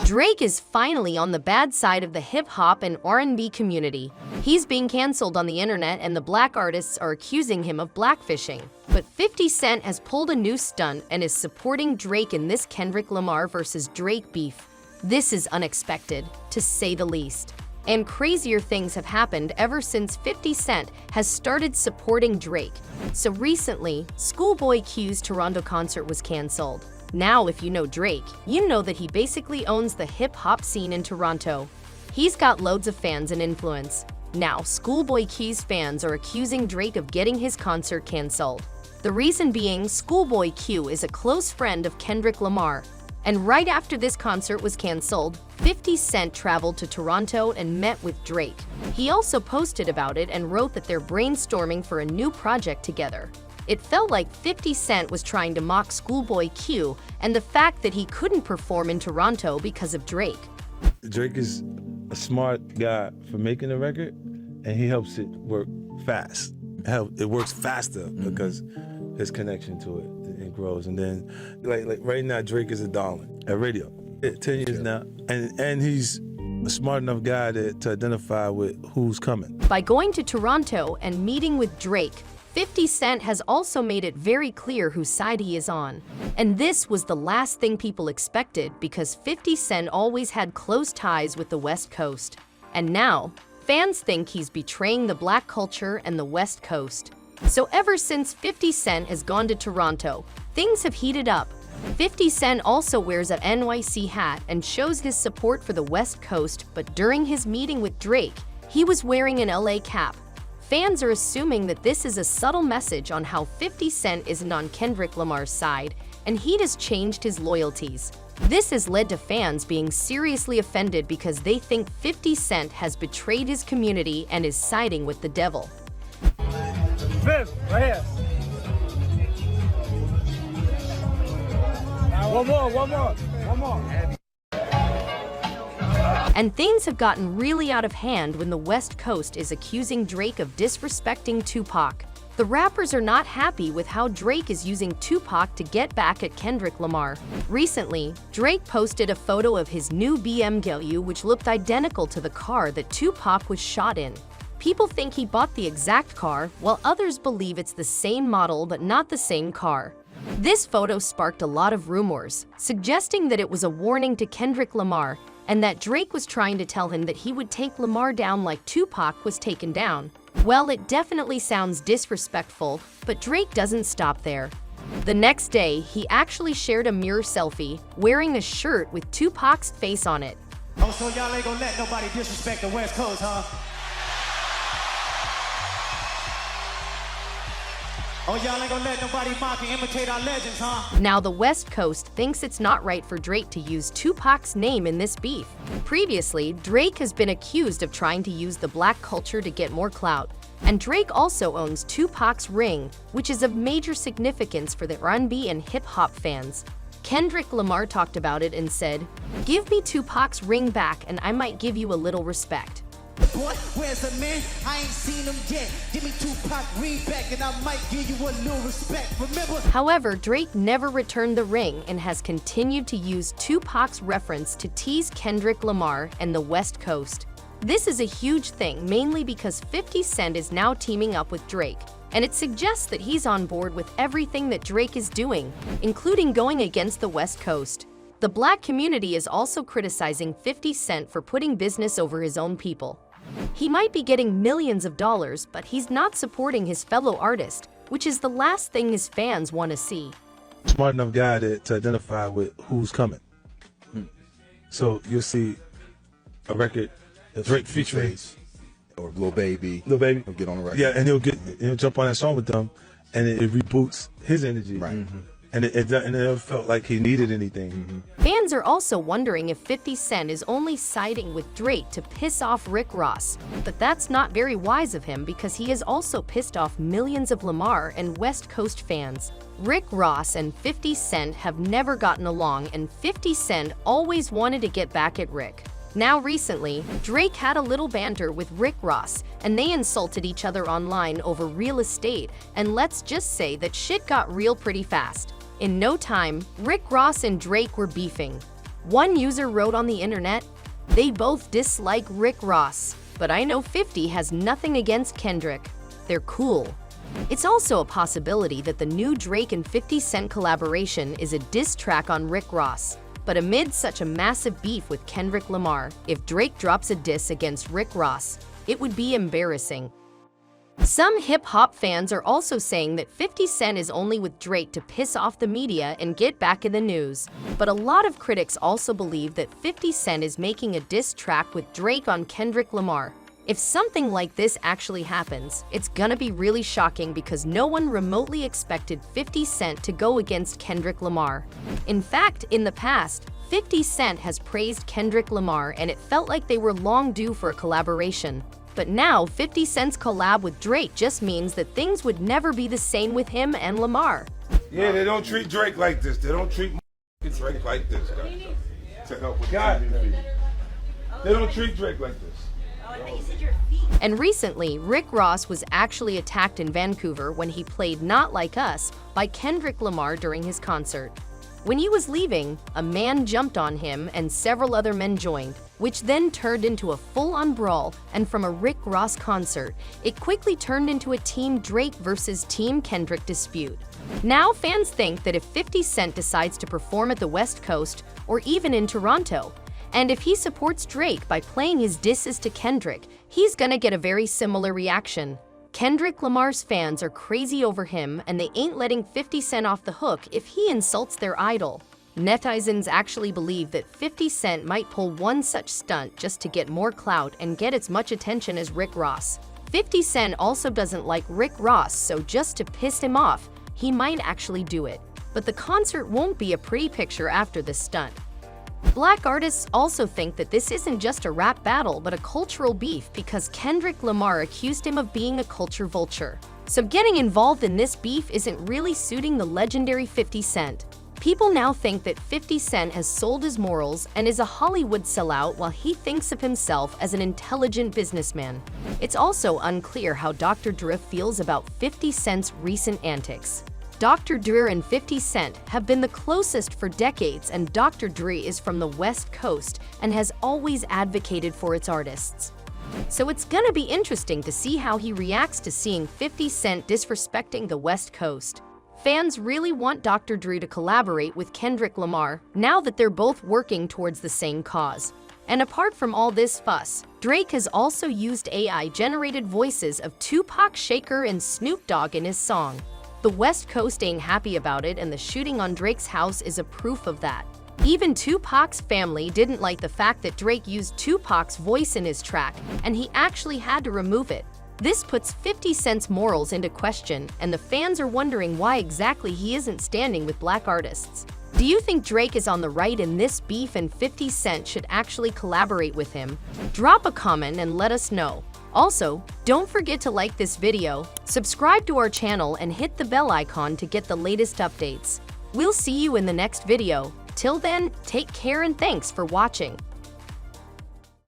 Drake is finally on the bad side of the hip-hop and R&B community. He's being canceled on the internet and the black artists are accusing him of blackfishing. But 50 Cent has pulled a new stunt and is supporting Drake in this Kendrick Lamar versus Drake beef. This is unexpected, to say the least. And crazier things have happened ever since 50 Cent has started supporting Drake. So recently, Schoolboy Q's Toronto concert was canceled. Now, if you know Drake, you know that he basically owns the hip-hop scene in Toronto. He's got loads of fans and influence. Now, Schoolboy Q's fans are accusing Drake of getting his concert canceled. The reason being, Schoolboy Q is a close friend of Kendrick Lamar. And right after this concert was canceled, 50 Cent traveled to Toronto and met with Drake. He also posted about it and wrote that they're brainstorming for a new project together. It felt like 50 Cent was trying to mock Schoolboy Q and the fact that he couldn't perform in Toronto because of Drake. Drake is a smart guy for making a record, and he helps it work fast. It works faster because his connection to it grows. And then, like right now, Drake is a darling at radio. 10 years now, and he's a smart enough guy to identify with who's coming. By going to Toronto and meeting with Drake, 50 Cent has also made it very clear whose side he is on. And this was the last thing people expected because 50 Cent always had close ties with the West Coast. And now, fans think he's betraying the black culture and the West Coast. So ever since 50 Cent has gone to Toronto, things have heated up. 50 Cent also wears an NYC hat and shows his support for the West Coast, but during his meeting with Drake, he was wearing an LA cap. Fans are assuming that this is a subtle message on how 50 Cent isn't on Kendrick Lamar's side, and he has changed his loyalties. This has led to fans being seriously offended because they think 50 Cent has betrayed his community and is siding with the devil. Viv, right here. Now, one more. And things have gotten really out of hand when the West Coast is accusing Drake of disrespecting Tupac. The rappers are not happy with how Drake is using Tupac to get back at Kendrick Lamar. Recently, Drake posted a photo of his new BMW which looked identical to the car that Tupac was shot in. People think he bought the exact car, while others believe it's the same model but not the same car. This photo sparked a lot of rumors, suggesting that it was a warning to Kendrick Lamar and that Drake was trying to tell him that he would take Lamar down like Tupac was taken down. Well, it definitely sounds disrespectful, but Drake doesn't stop there. The next day, he actually shared a mirror selfie, wearing a shirt with Tupac's face on it. Oh, so y'all ain't gonna let nobody disrespect the West Coast, huh? Oh, y'all ain't gonna let nobody mock and imitate our legends, huh? Now, the West Coast thinks it's not right for Drake to use Tupac's name in this beef. Previously, Drake has been accused of trying to use the black culture to get more clout. And Drake also owns Tupac's ring, which is of major significance for the R&B and hip-hop fans. Kendrick Lamar talked about it and said, "Give me Tupac's ring back and I might give you a little respect." Boy, where's the man? I ain't seen him yet. Give me Tupac ring back and I might give you a little respect. Remember? However, Drake never returned the ring and has continued to use Tupac's reference to tease Kendrick Lamar and the West Coast. This is a huge thing, mainly because 50 Cent is now teaming up with Drake, and it suggests that he's on board with everything that Drake is doing, including going against the West Coast. The black community is also criticizing 50 Cent for putting business over his own people. He might be getting millions of dollars, but he's not supporting his fellow artist, which is the last thing his fans want to see. Smart enough guy to identify with who's coming. So you'll see a record that's Drake featuring or Lil Baby. Lil Baby. He'll get on the record. Yeah, and he'll jump on that song with them, and it reboots his energy. Right. And it never felt like he needed anything. Fans are also wondering if 50 Cent is only siding with Drake to piss off Rick Ross, but that's not very wise of him because he has also pissed off millions of Lamar and West Coast fans. Rick Ross and 50 Cent have never gotten along, and 50 Cent always wanted to get back at Rick. Now recently, Drake had a little banter with Rick Ross, and they insulted each other online over real estate, and let's just say that shit got real pretty fast. In no time, Rick Ross and Drake were beefing. One user wrote on the internet, "They both dislike Rick Ross, but I know 50 has nothing against Kendrick. They're cool." It's also a possibility that the new Drake and 50 Cent collaboration is a diss track on Rick Ross. But amid such a massive beef with Kendrick Lamar, if Drake drops a diss against Rick Ross, it would be embarrassing. Some hip-hop fans are also saying that 50 Cent is only with Drake to piss off the media and get back in the news. But a lot of critics also believe that 50 Cent is making a diss track with Drake on Kendrick Lamar. If something like this actually happens, it's gonna be really shocking because no one remotely expected 50 Cent to go against Kendrick Lamar. In fact, in the past, 50 Cent has praised Kendrick Lamar and it felt like they were long due for a collaboration. But now, 50 Cent's collab with Drake just means that things would never be the same with him and Lamar. Yeah, they don't treat Drake like this. They don't treat Drake like this, guys. To help with They don't treat Drake like this. And recently, Rick Ross was actually attacked in Vancouver when he played Not Like Us by Kendrick Lamar during his concert. When he was leaving, a man jumped on him and several other men joined, which then turned into a full-on brawl, and from a Rick Ross concert, it quickly turned into a Team Drake versus Team Kendrick dispute. Now fans think that if 50 Cent decides to perform at the West Coast or even in Toronto, and if he supports Drake by playing his disses to Kendrick, he's gonna get a very similar reaction. Kendrick Lamar's fans are crazy over him and they ain't letting 50 Cent off the hook if he insults their idol. Netizens actually believe that 50 Cent might pull one such stunt just to get more clout and get as much attention as Rick Ross. 50 Cent also doesn't like Rick Ross, so just to piss him off, he might actually do it. But the concert won't be a pretty picture after this stunt. Black artists also think that this isn't just a rap battle but a cultural beef because Kendrick Lamar accused him of being a culture vulture. So getting involved in this beef isn't really suiting the legendary 50 Cent. People now think that 50 Cent has sold his morals and is a Hollywood sellout while he thinks of himself as an intelligent businessman. It's also unclear how Dr. Dre feels about 50 Cent's recent antics. Dr. Dre and 50 Cent have been the closest for decades, and Dr. Dre is from the West Coast and has always advocated for its artists. So it's gonna be interesting to see how he reacts to seeing 50 Cent disrespecting the West Coast. Fans really want Dr. Dre to collaborate with Kendrick Lamar now that they're both working towards the same cause. And apart from all this fuss, Drake has also used AI-generated voices of Tupac Shakur and Snoop Dogg in his song. The West Coast ain't happy about it, and the shooting on Drake's house is a proof of that. Even Tupac's family didn't like the fact that Drake used Tupac's voice in his track, and he actually had to remove it. This puts 50 Cent's morals into question, and the fans are wondering why exactly he isn't standing with black artists. Do you think Drake is on the right in this beef and 50 Cent should actually collaborate with him? Drop a comment and let us know. Also, don't forget to like this video, subscribe to our channel, and hit the bell icon to get the latest updates. We'll see you in the next video. Till then, take care and thanks for watching.